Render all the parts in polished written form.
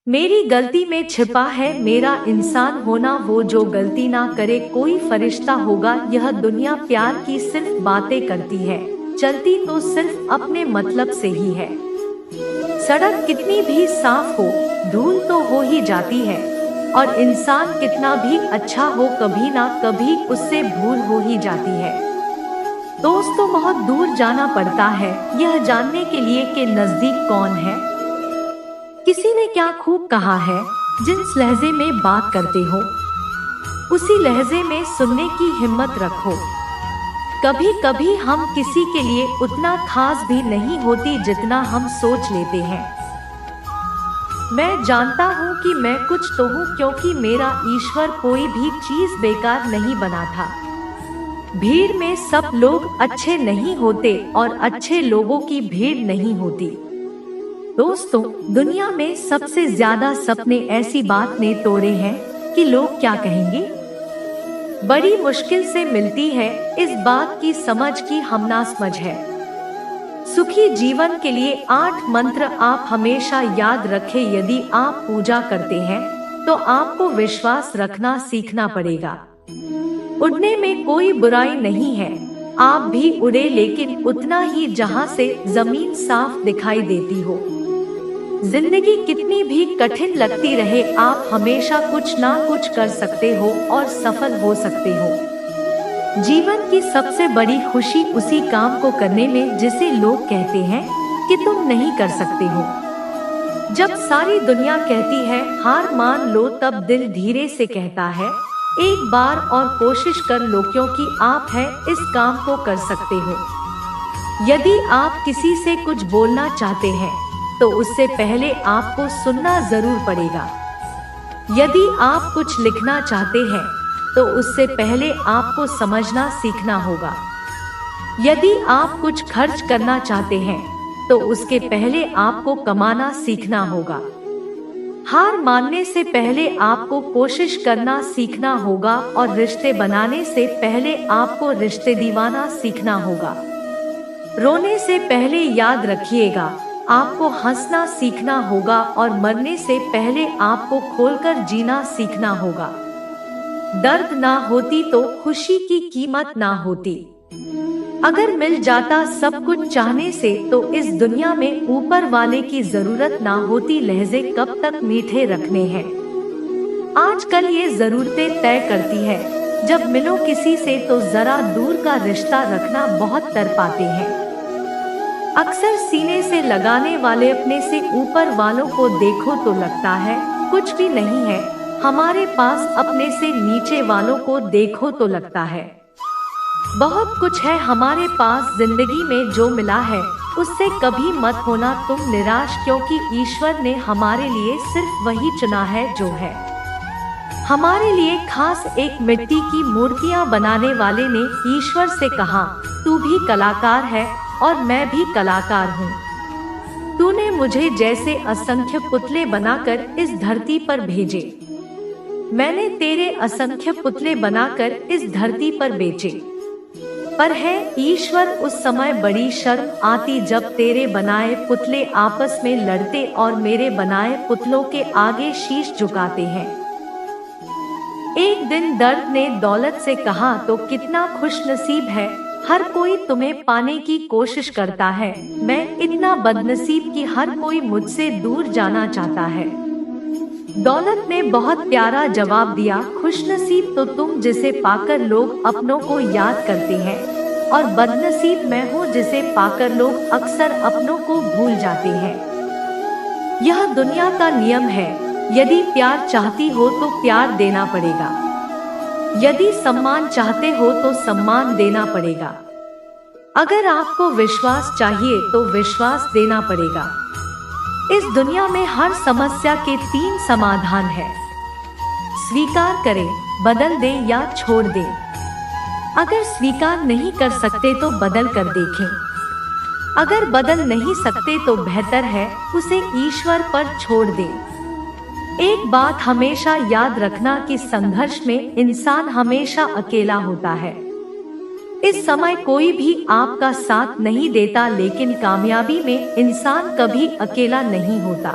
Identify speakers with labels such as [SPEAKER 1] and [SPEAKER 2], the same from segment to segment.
[SPEAKER 1] मेरी गलती में छिपा है मेरा इंसान होना, वो जो गलती ना करे कोई फरिश्ता होगा। यह दुनिया प्यार की सिर्फ बातें करती है, चलती तो सिर्फ अपने मतलब से ही है। सड़क कितनी भी साफ हो, धूल तो हो ही जाती है, और इंसान कितना भी अच्छा हो, कभी ना कभी उससे भूल हो ही जाती है। दोस्तों, बहुत दूर जाना पड़ता है यह जानने के लिए कि नजदीक कौन है। किसी ने क्या खूब कहा है, जिस लहजे में बात करते हो उसी लहजे में सुनने की हिम्मत रखो। कभी कभी हम किसी के लिए उतना खास भी नहीं होती जितना हम सोच लेते हैं। मैं जानता हूँ कि मैं कुछ तो हूँ, क्योंकि मेरा ईश्वर कोई भी चीज बेकार नहीं बना था। भीड़ में सब लोग अच्छे नहीं होते और अच्छे लोगों की भीड़ नहीं होती। दोस्तों, दुनिया में सबसे ज्यादा सपने ऐसी बात ने तोड़े हैं कि लोग क्या कहेंगे, बड़ी मुश्किल से मिलती है इस बात की समझ की हम नासमझ है। सुखी जीवन के लिए 8 मंत्र आप हमेशा याद रखें। यदि आप पूजा करते हैं तो आपको विश्वास रखना सीखना पड़ेगा। उड़ने में कोई बुराई नहीं है, आप भी उड़े, लेकिन उतना ही जहां से जमीन साफ दिखाई देती हो। जिंदगी कितनी भी कठिन लगती रहे, आप हमेशा कुछ ना कुछ कर सकते हो और सफल हो सकते हो। जीवन की सबसे बड़ी खुशी उसी काम को करने में जिसे लोग कहते हैं कि तुम नहीं कर सकते हो। जब सारी दुनिया कहती है हार मान लो, तब दिल धीरे से कहता है एक बार और कोशिश कर लो, क्योंकि आप है इस काम को कर सकते हो। यदि आप किसी से कुछ बोलना चाहते हैं तो उससे पहले आपको सुनना जरूर पड़ेगा। यदि आप कुछ लिखना चाहते हैं तो उससे पहले आपको समझना सीखना होगा। यदि आप कुछ खर्च करना चाहते हैं तो उसके पहले आपको कमाना सीखना होगा। हार मानने से पहले आपको कोशिश करना सीखना होगा, और रिश्ते बनाने से पहले आपको रिश्ते दिवाना सीखना होगा। रोने से पहले याद रखिएगा आपको हंसना सीखना होगा, और मरने से पहले आपको खोलकर जीना सीखना होगा। दर्द ना होती तो खुशी की कीमत ना होती। अगर मिल जाता सब कुछ चाहने से तो इस दुनिया में ऊपर वाले की जरूरत ना होती। लहजे कब तक मीठे रखने हैं, आजकल ये जरूरतें तय करती है। जब मिलो किसी से तो जरा दूर का रिश्ता रखना बहुत तड़पाते हैं। अक्सर सीने से लगाने वाले अपने से ऊपर वालों को देखो तो लगता है कुछ भी नहीं है, हमारे पास अपने से नीचे वालों को देखो तो लगता है बहुत कुछ है हमारे पास। जिंदगी में जो मिला है उससे कभी मत होना तुम निराश, क्योंकि ईश्वर ने हमारे लिए सिर्फ वही चुना है जो है हमारे लिए खास। एक मिट्टी की मूर्तियां बनाने वाले ने ईश्वर से कहा, तू भी कलाकार है और मैं भी कलाकार हूँ। तूने मुझे जैसे असंख्य पुतले बनाकर इस धरती पर भेजे, मैंने तेरे असंख्य पुतले बनाकर इस धरती पर बेचे। पर है ईश्वर, उस समय बड़ी शर्म आती जब तेरे बनाए पुतले आपस में लड़ते और मेरे बनाए पुतलों के आगे शीश झुकाते हैं। एक दिन दर्द ने दौलत से कहा, तो कितना खुशनसीब है, हर कोई तुम्हें पाने की कोशिश करता है। मैं इतना बदनसीब कि हर कोई मुझसे दूर जाना चाहता है। दौलत ने बहुत प्यारा जवाब दिया, खुशनसीब तो तुम जिसे पाकर लोग अपनों को याद करते हैं, और बदनसीब मैं हूँ जिसे पाकर लोग अक्सर अपनों को भूल जाते हैं। यह दुनिया का नियम है, यदि प्यार चाहती हो तो प्यार देना पड़ेगा, यदि सम्मान चाहते हो तो सम्मान देना पड़ेगा। अगर आपको विश्वास चाहिए तो विश्वास देना पड़ेगा। इस दुनिया में हर समस्या के 3 समाधान हैं। स्वीकार करें, बदल दें या छोड़ दें। अगर स्वीकार नहीं कर सकते तो बदल कर देखें। अगर बदल नहीं सकते तो बेहतर है उसे ईश्वर पर छोड़ दें। एक बात हमेशा याद रखना कि संघर्ष में इंसान हमेशा अकेला होता है। इस समय कोई भी आपका साथ नहीं देता, लेकिन कामयाबी में इंसान कभी अकेला नहीं होता।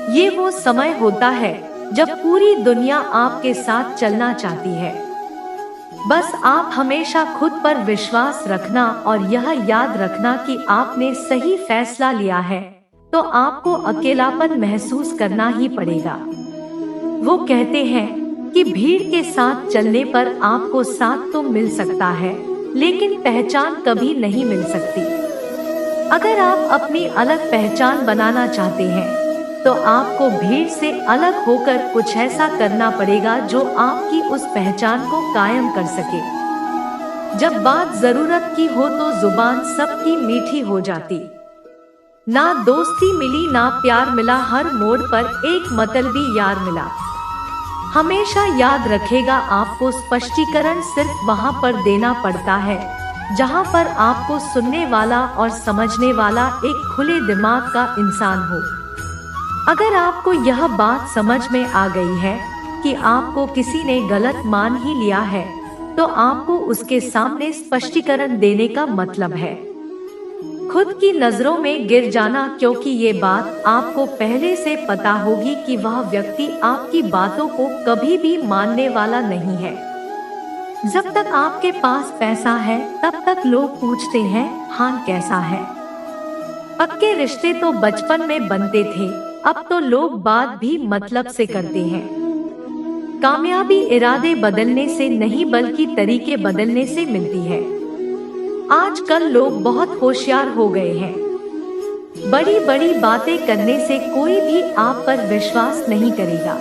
[SPEAKER 1] ये वो समय होता है जब पूरी दुनिया आपके साथ चलना चाहती है। बस आप हमेशा खुद पर विश्वास रखना और यह याद रखना कि आपने सही फैसला लिया है, तो आपको अकेलापन महसूस करना ही पड़ेगा। वो कहते हैं कि भीड़ के साथ चलने पर आपको साथ तो मिल सकता है, लेकिन पहचान कभी नहीं मिल सकती। अगर आप अपनी अलग पहचान बनाना चाहते हैं, तो आपको भीड़ से अलग होकर कुछ ऐसा करना पड़ेगा जो आपकी उस पहचान को कायम कर सके। जब बात जरूरत की हो तो जुबान सबकी मीठी हो जाती। ना दोस्ती मिली ना प्यार मिला, हर मोड़ पर एक मतलबी यार मिला। हमेशा याद रखेगा, आपको स्पष्टीकरण सिर्फ वहां पर देना पड़ता है जहां पर आपको सुनने वाला और समझने वाला एक खुले दिमाग का इंसान हो। अगर आपको यह बात समझ में आ गई है कि आपको किसी ने गलत मान ही लिया है, तो आपको उसके सामने स्पष्टीकरण देने का मतलब है खुद की नजरों में गिर जाना, क्योंकि ये बात आपको पहले से पता होगी कि वह व्यक्ति आपकी बातों को कभी भी मानने वाला नहीं है। जब तक आपके पास पैसा है तब तक लोग पूछते हैं हाल कैसा है। पक्के रिश्ते तो बचपन में बनते थे, अब तो लोग बात भी मतलब से करते हैं। कामयाबी इरादे बदलने से नहीं बल्कि तरीके बदलने से मिलती है। आजकल लोग बहुत होशियार हो गए हैं। बड़ी बड़ी बातें करने से कोई भी आप पर विश्वास नहीं करेगा।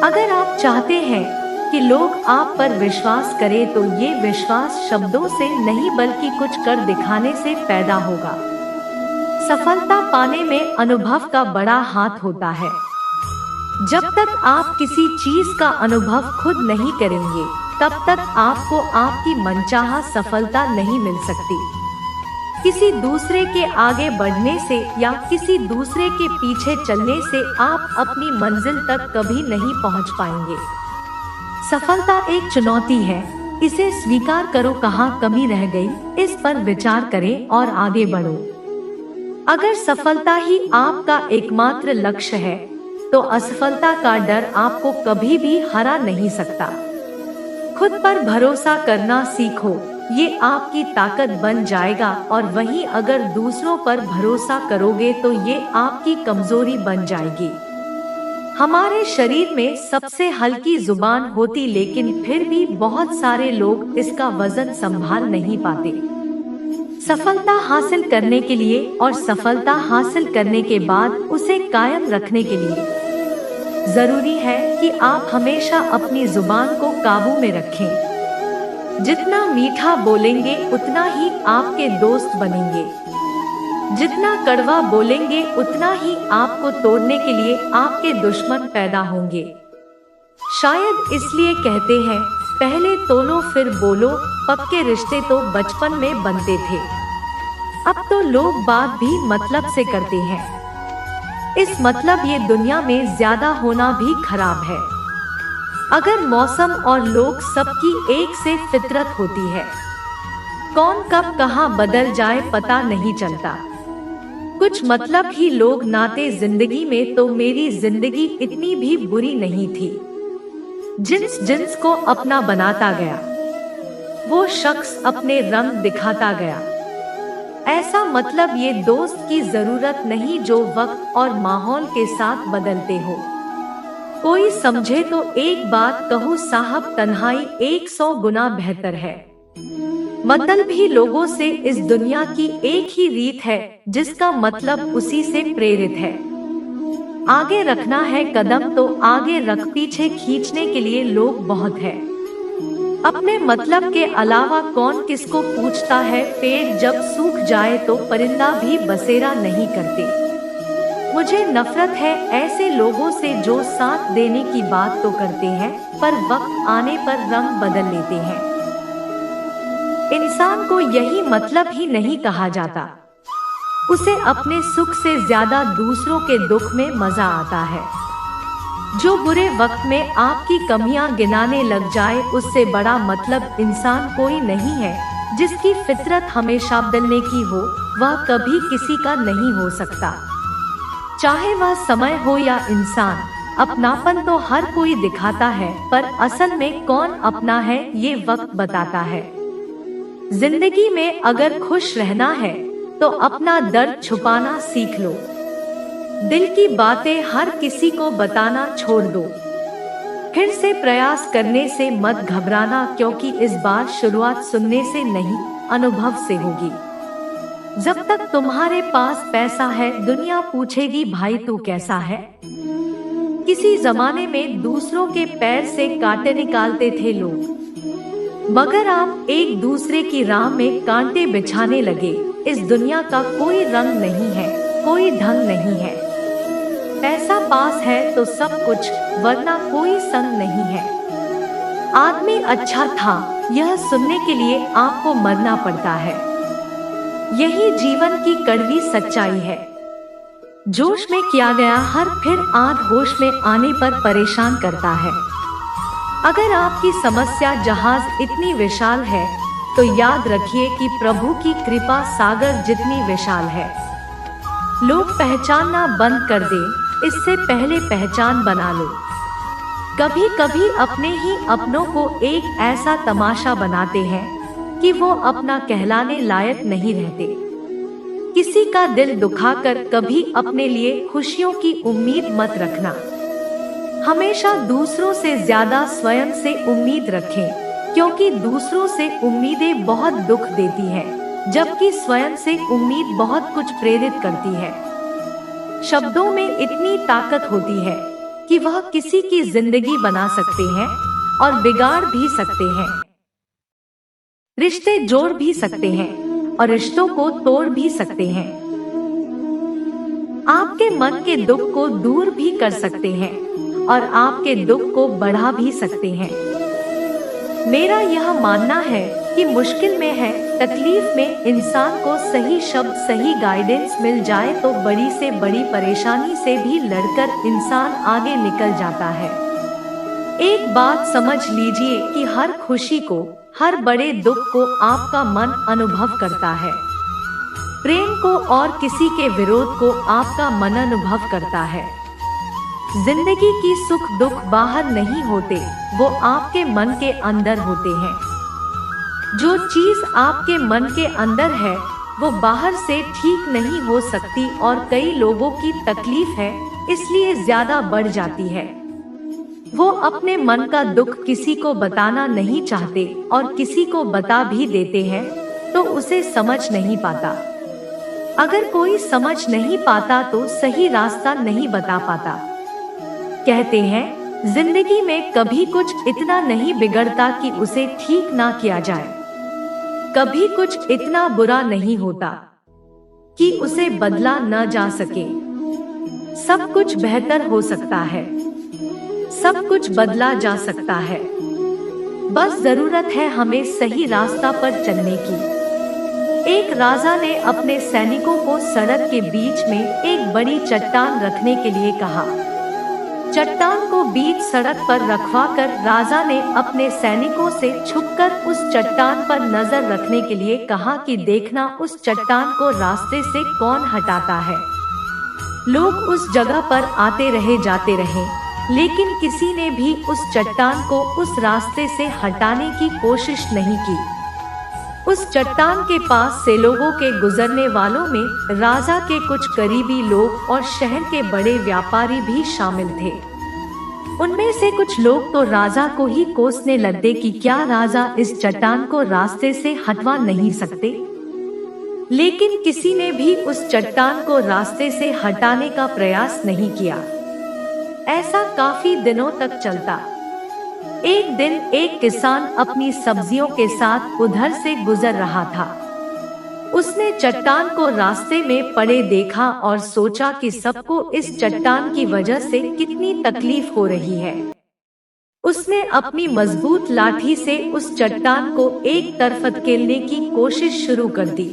[SPEAKER 1] अगर आप चाहते हैं कि लोग आप पर विश्वास करें, तो ये विश्वास शब्दों से नहीं बल्कि कुछ कर दिखाने से पैदा होगा। सफलता पाने में अनुभव का बड़ा हाथ होता है। जब तक आप किसी चीज का अनुभव खुद नहीं करेंगे, तब तक आपको आपकी मनचाहा सफलता नहीं मिल सकती। किसी दूसरे के आगे बढ़ने से या किसी दूसरे के पीछे चलने से आप अपनी मंजिल तक कभी नहीं पहुंच पाएंगे। सफलता एक चुनौती है, इसे स्वीकार करो। कहाँ कमी रह गई, इस पर विचार करें और आगे बढ़ो। अगर सफलता ही आपका एकमात्र लक्ष्य है, तो असफलता का डर आपको कभी भी हरा नहीं सकता। खुद पर भरोसा करना सीखो, ये आपकी ताकत बन जाएगा। और वहीं अगर दूसरों पर भरोसा करोगे तो ये आपकी कमजोरी बन जाएगी। हमारे शरीर में सबसे हल्की जुबान होती, लेकिन फिर भी बहुत सारे लोग इसका वजन संभाल नहीं पाते। सफलता हासिल करने के लिए और सफलता हासिल करने के बाद उसे कायम रखने के लिए जरूरी है कि आप हमेशा अपनी जुबान को काबू में रखें। जितना मीठा बोलेंगे उतना ही आपके दोस्त बनेंगे, जितना कड़वा बोलेंगे उतना ही आपको तोड़ने के लिए आपके दुश्मन पैदा होंगे। शायद इसलिए कहते हैं, पहले तोलो फिर बोलो। पक्के रिश्ते तो बचपन में बनते थे, अब तो लोग बात भी मतलब से करते हैं। इस मतलब ये दुनिया में ज्यादा होना भी खराब है। अगर मौसम और लोग सबकी एक से फितरत होती है, कौन कब कहाँ बदल जाए पता नहीं चलता। कुछ मतलब ही लोग नाते जिंदगी में, तो मेरी जिंदगी इतनी भी बुरी नहीं थी। जिन्स जिन्स को अपना बनाता गया, वो शख्स अपने रंग दिखाता गया। ऐसा मतलब ये दोस्त की जरूरत नहीं जो वक्त और माहौल के साथ बदलते हो। कोई समझे तो एक बात कहूँ साहब, तन्हाई 100 गुना बेहतर है। मतलब भी लोगों से इस दुनिया की एक ही रीत है, जिसका मतलब उसी से प्रेरित है। आगे रखना है कदम तो आगे रख, पीछे खींचने के लिए लोग बहुत है। अपने मतलब के अलावा कौन किसको पूछता है। पेड़ जब सूख जाए तो परिंदा भी बसेरा नहीं करते। मुझे नफरत है ऐसे लोगों से जो साथ देने की बात तो करते हैं, पर वक्त आने पर रंग बदल लेते हैं। इंसान को यही मतलब ही नहीं कहा जाता। उसे अपने सुख से ज्यादा दूसरों के दुख में मजा आता है। जो बुरे वक्त में आपकी कमियां गिनाने लग जाए, उससे बड़ा मतलब इंसान कोई नहीं है। जिसकी फितरत हमेशा बदलने की हो, वह कभी किसी का नहीं हो सकता। चाहे वह समय हो या इंसान। अपनापन तो हर कोई दिखाता है, पर असल में कौन अपना है ये वक्त बताता है। जिंदगी में अगर खुश रहना है तो अपना दर्द छुपाना सीख लो। दिल की बातें हर किसी को बताना छोड़ दो। फिर से प्रयास करने से मत घबराना, क्योंकि इस बार शुरुआत सुनने से नहीं, अनुभव से होगी। जब तक तुम्हारे पास पैसा है, दुनिया पूछेगी भाई तू कैसा है। किसी जमाने में दूसरों के पैर से कांटे निकालते थे लोग, मगर आप एक दूसरे की राह में कांटे बिछाने लगे। इस दुनिया का कोई रंग नहीं है, कोई ढंग नहीं है। पैसा पास है तो सब कुछ, वरना कोई संग नहीं है। आदमी अच्छा था, यह सुनने के लिए आपको मरना पड़ता है। यही जीवन की कड़वी सच्चाई है। जोश में किया गया हर फिर आध होश में आने पर परेशान करता है। अगर आपकी समस्या जहाज इतनी विशाल है, तो याद रखिए कि प्रभु की कृपा सागर जितनी विशाल है। लोग पहचानना बंद कर दे, इससे पहले पहचान बना लो। कभी कभी अपने ही अपनों को एक ऐसा तमाशा बनाते हैं कि वो अपना कहलाने लायक नहीं रहते। किसी का दिल दुखाकर कभी अपने लिए खुशियों की उम्मीद मत रखना। हमेशा दूसरों से ज्यादा स्वयं से उम्मीद रखें, क्योंकि दूसरों से उम्मीदें बहुत दुख देती हैं, जबकि स्वयं से उम्मीद बहुत कुछ प्रेरित करती है। शब्दों में इतनी ताकत होती है कि वह किसी की जिंदगी बना सकते हैं और बिगाड़ भी सकते हैं। रिश्ते जोड़ भी सकते हैं और रिश्तों को तोड़ भी सकते हैं। आपके मन के दुख को दूर भी कर सकते हैं और आपके दुख को बढ़ा भी सकते हैं। मेरा यह मानना है कि मुश्किल में है, तकलीफ में इंसान को सही शब्द, सही गाइडेंस मिल जाए तो बड़ी से बड़ी परेशानी से भी लड़कर इंसान आगे निकल जाता है। एक बात समझ लीजिए कि हर खुशी को, हर बड़े दुख को आपका मन अनुभव करता है। प्रेम को और किसी के विरोध को आपका मन अनुभव करता है। जिंदगी की सुख दुख बाहर नहीं होते, वो आपके मन के अंदर होते हैं। जो चीज आपके मन के अंदर है, वो बाहर से ठीक नहीं हो सकती और कई लोगों की तकलीफ है, इसलिए ज्यादा बढ़ जाती है। वो अपने मन का दुख किसी को बताना नहीं चाहते और किसी को बता भी देते हैं तो उसे समझ नहीं पाता। अगर कोई समझ नहीं पाता तो सही रास्ता नहीं बता पाता। कहते हैं जिंदगी में कभी कुछ इतना नहीं बिगड़ता कि उसे ठीक ना किया जाए। कभी कुछ इतना बुरा नहीं होता कि उसे बदला न जा सके। सब कुछ बेहतर हो सकता है, सब कुछ बदला जा सकता है। बस जरूरत है हमें सही रास्ता पर चलने की। एक राजा ने अपने सैनिकों को सड़क के बीच में एक बड़ी चट्टान रखने के लिए कहा। चट्टान को बीच सड़क पर रखवाकर राजा ने अपने सैनिकों से छुपकर उस चट्टान पर नजर रखने के लिए कहा कि देखना उस चट्टान को रास्ते से कौन हटाता है। लोग उस जगह पर आते रहे जाते रहे, लेकिन किसी ने भी उस चट्टान को उस रास्ते से हटाने की कोशिश नहीं की। उस चट्टान के पास से लोगों के गुजरने वालों में राजा के कुछ करीबी लोग और शहर के बड़े व्यापारी भी शामिल थे। उनमें से कुछ लोग तो राजा को ही कोसने लगे कि क्या राजा इस चट्टान को रास्ते से हटवा नहीं सकते। लेकिन किसी ने भी उस चट्टान को रास्ते से हटाने का प्रयास नहीं किया। ऐसा काफी दिनों तक चलता। एक दिन एक किसान अपनी सब्जियों के साथ उधर से गुजर रहा था। उसने चट्टान को रास्ते में पड़े देखा और सोचा कि सबको इस चट्टान की वजह से कितनी तकलीफ हो रही है। उसने अपनी मजबूत लाठी से उस चट्टान को एक तरफ धकेलने की कोशिश शुरू कर दी।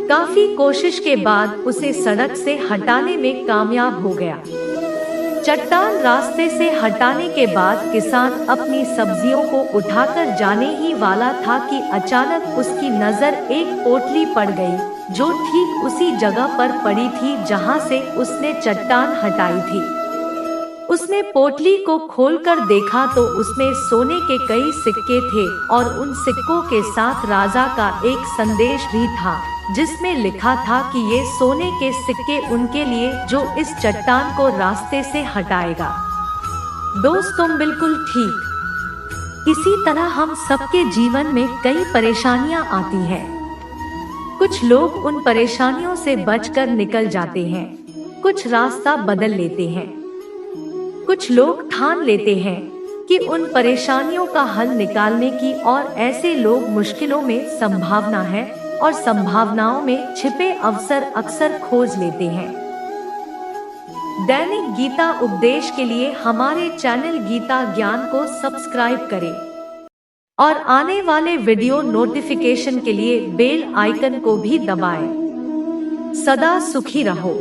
[SPEAKER 1] काफी कोशिश के बाद उसे सड़क से हटाने में कामयाब हो गया। चट्टान रास्ते से हटाने के बाद किसान अपनी सब्जियों को उठाकर जाने ही वाला था कि अचानक उसकी नजर एक पोटली पड़ गई, जो ठीक उसी जगह पर पड़ी थी जहां से उसने चट्टान हटाई थी। उसने पोटली को खोलकर देखा तो उसमें सोने के कई सिक्के थे और उन सिक्कों के साथ राजा का एक संदेश भी था, जिसमें लिखा था कि ये सोने के सिक्के उनके लिए जो इस चट्टान को रास्ते से हटाएगा। दोस्त, तुम बिल्कुल ठीक। इसी तरह हम सबके जीवन में कई परेशानियां आती हैं। कुछ लोग उन परेशानियों से बचकर निकल जाते हैं, कुछ रास्ता बदल लेते हैं। कुछ लोग ठान लेते हैं कि उन परेशानियों का हल निकालने की, और ऐसे लोग मुश्किलों में संभावना है और संभावनाओं में छिपे अवसर अक्सर खोज लेते हैं। दैनिक गीता उपदेश के लिए हमारे चैनल गीता ज्ञान को सब्सक्राइब करें और आने वाले वीडियो नोटिफिकेशन के लिए बेल आइकन को भी दबाएं। सदा सुखी रहो।